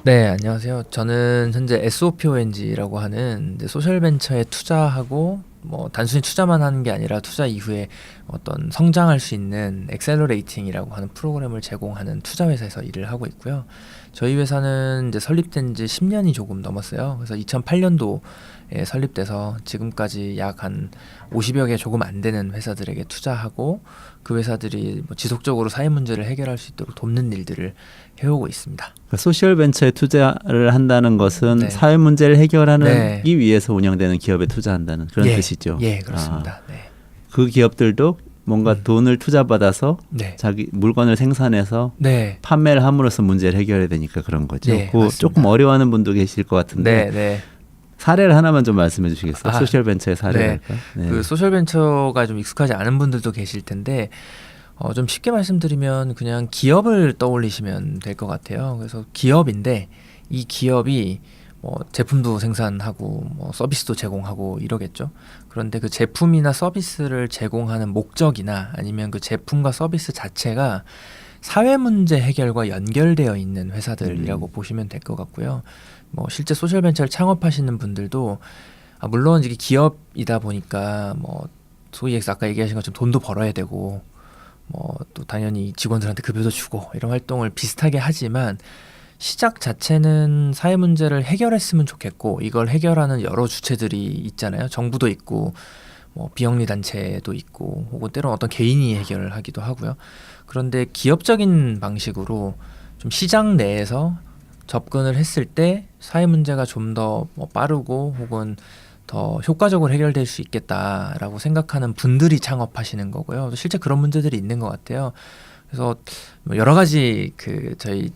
네, 안녕하세요. 저는 현재 SOPONG라고 하는 이제 소셜벤처에 투자하고 뭐 단순히 투자만 하는 게 아니라 투자 이후에 어떤 성장할 수 있는 엑셀러레이팅이라고 하는 프로그램을 제공하는 투자 회사에서 일을 하고 있고요. 저희 회사는 이제 설립된 지 10년이 조금 넘었어요. 그래서 2008년도에 설립돼서 지금까지 약 한 50여 개 조금 안 되는 회사들에게 투자하고 그 회사들이 뭐 지속적으로 사회 문제를 해결할 수 있도록 돕는 일들을 해오고 있습니다. 그러니까 소셜 벤처에 투자를 한다는 것은 네. 사회 문제를 해결하기 네. 위해서 운영되는 기업에 투자한다는 그런 예, 뜻이죠. 예, 그렇습니다. 네. 그 기업들도 뭔가 돈을 투자받아서 네. 자기 물건을 생산해서 네. 판매를 함으로써 문제를 해결해야 되니까 그런 거죠. 네, 그 맞습니다. 조금 어려워하는 분도 계실 것 같은데 네, 네. 사례를 하나만 좀 말씀해 주시겠어요? 아, 소셜 벤처의 사례랄까? 네. 그 소셜 벤처가 좀 익숙하지 않은 분들도 계실 텐데 좀 쉽게 말씀드리면 그냥 기업을 떠올리시면 될 것 같아요. 그래서 기업인데 이 기업이 뭐 제품도 생산하고 뭐 서비스도 제공하고 이러겠죠. 그런데 그 제품이나 서비스를 제공하는 목적이나 아니면 그 제품과 서비스 자체가 사회 문제 해결과 연결되어 있는 회사들이라고 보시면 될 것 같고요. 뭐 실제 소셜 벤처를 창업하시는 분들도 물론 이게 기업이다 보니까 뭐 소위 아까 얘기하신 것처럼 돈도 벌어야 되고 뭐 또 당연히 직원들한테 급여도 주고 이런 활동을 비슷하게 하지만 시작 자체는 사회 문제를 해결했으면 좋겠고 이걸 해결하는 여러 주체들이 있잖아요. 정부도 있고 뭐 비영리 단체도 있고 혹은 때로는 어떤 개인이 해결을 하기도 하고요. 그런데 기업적인 방식으로 좀 시장 내에서 접근을 했을 때 사회 문제가 좀 더 뭐 빠르고 혹은 더 효과적으로 해결될 수 있겠다라고 생각하는 분들이 창업하시는 거고요. 실제 그런 문제들이 있는 것 같아요. 그래서 뭐 여러 가지 그 저희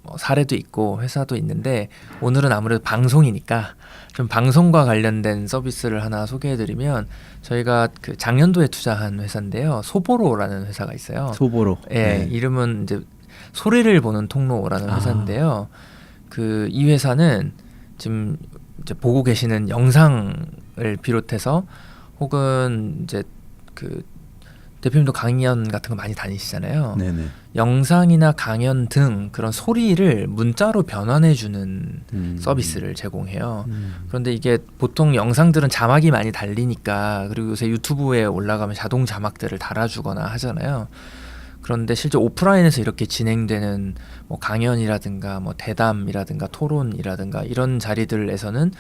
뭐 사례도 있고 회사도 있는데 오늘은 아무래도 방송이니까 좀 방송과 관련된 서비스를 하나 소개해드리면 저희가 그 작년도에 투자한 회사인데요. 소보로라는 회사가 있어요. 소보로. 예, 네. 이름은 이제 소리를 보는 통로라는 회사인데요. 그 이 회사는 지금 이제 보고 계시는 영상을 비롯해서 혹은 이제 그 대표님도 강연 같은 거 많이 다니시잖아요. 네네. 영상이나 강연 등 그런 소리를 문자로 변환해주는 서비스를 제공해요. 그런데 이게 보통 영상들은 자막이 많이 달리니까 그리고 요새 유튜브에 올라가면 자동 자막들을 달아주거나 하잖아요. 그런데 실제 오프라인에서 이렇게 진행되는 뭐 강연이라든가 뭐 대담이라든가 토론이라든가 이런 자리들에서는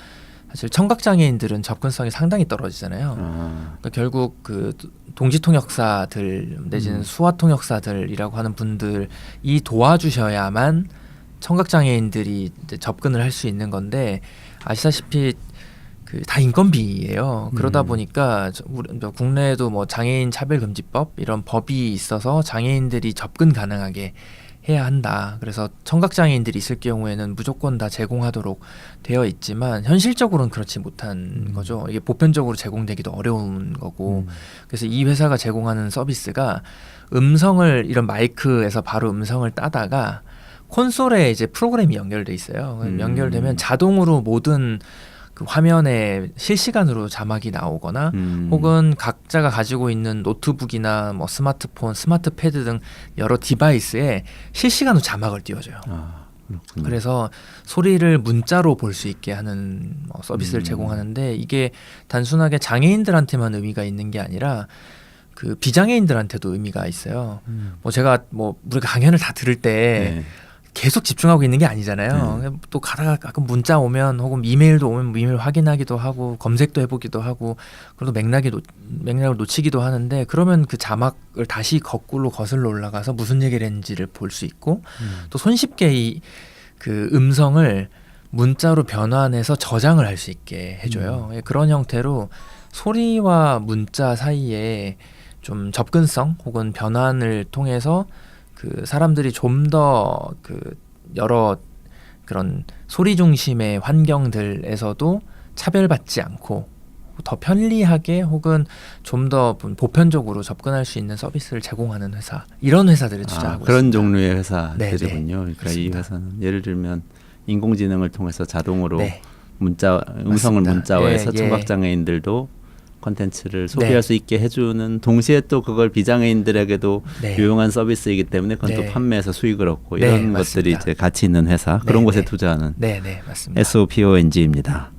사실 청각장애인들은 접근성이 상당히 떨어지잖아요. 그러니까 결국 그 동지통역사들 내지는 수화통역사들이라고 하는 분들이 도와주셔야만 청각장애인들이 이제 접근을 할 수 있는 건데 아시다시피 그 다 인건비예요. 그러다 보니까 국내에도 뭐 장애인 차별금지법 이런 법이 있어서 장애인들이 접근 가능하게 해야 한다. 그래서 청각장애인들이 있을 경우에는 무조건 다 제공하도록 되어 있지만 현실적으로는 그렇지 못한 거죠. 이게 보편적으로 제공되기도 어려운 거고. 그래서 이 회사가 제공하는 서비스가 음성을 이런 마이크에서 바로 음성을 따다가 콘솔에 이제 프로그램이 연결돼 있어요. 연결되면 자동으로 모든 그 화면에 실시간으로 자막이 나오거나 혹은 각자가 가지고 있는 노트북이나 뭐 스마트폰, 스마트패드 등 여러 디바이스에 실시간으로 자막을 띄워줘요. 그래서 소리를 문자로 볼 수 있게 하는 뭐 서비스를 제공하는데 이게 단순하게 장애인들한테만 의미가 있는 게 아니라 그 비장애인들한테도 의미가 있어요. 뭐 제가 뭐 우리가 강연을 다 들을 때 계속 집중하고 있는 게 아니잖아요. 또 가다가 가끔 문자 오면 혹은 이메일도 오면 이메일 확인하기도 하고 검색도 해보기도 하고 그래도 맥락을 놓치기도 하는데 그러면 그 자막을 다시 거꾸로 거슬러 올라가서 무슨 얘기를 했는지를 볼 수 있고 또 손쉽게 이 그 음성을 문자로 변환해서 저장을 할 수 있게 해줘요. 그런 형태로 소리와 문자 사이에 좀 접근성 혹은 변환을 통해서 그 사람들이 좀 더 그 여러 그런 소리 중심의 환경들에서도 차별받지 않고 더 편리하게 혹은 좀 더 보편적으로 접근할 수 있는 서비스를 제공하는 회사 이런 회사들을 투자하고 그런 있습니다. 종류의 회사들이군요. 네, 그러니까 그렇습니다. 이 회사는 예를 들면 인공지능을 통해서 자동으로 네. 음성을 맞습니다. 문자화해서 예, 예. 청각장애인들도 콘텐츠를 소비할 수 있게 해주는 동시에 또 그걸 비장애인들에게도 네. 유용한 서비스이기 때문에 그건 네. 또 판매해서 수익을 얻고 네, 이런 맞습니다. 것들이 이제 가치 있는 회사 네, 그런 곳에 네. 투자하는 네, 네, 맞습니다. SOPONG입니다.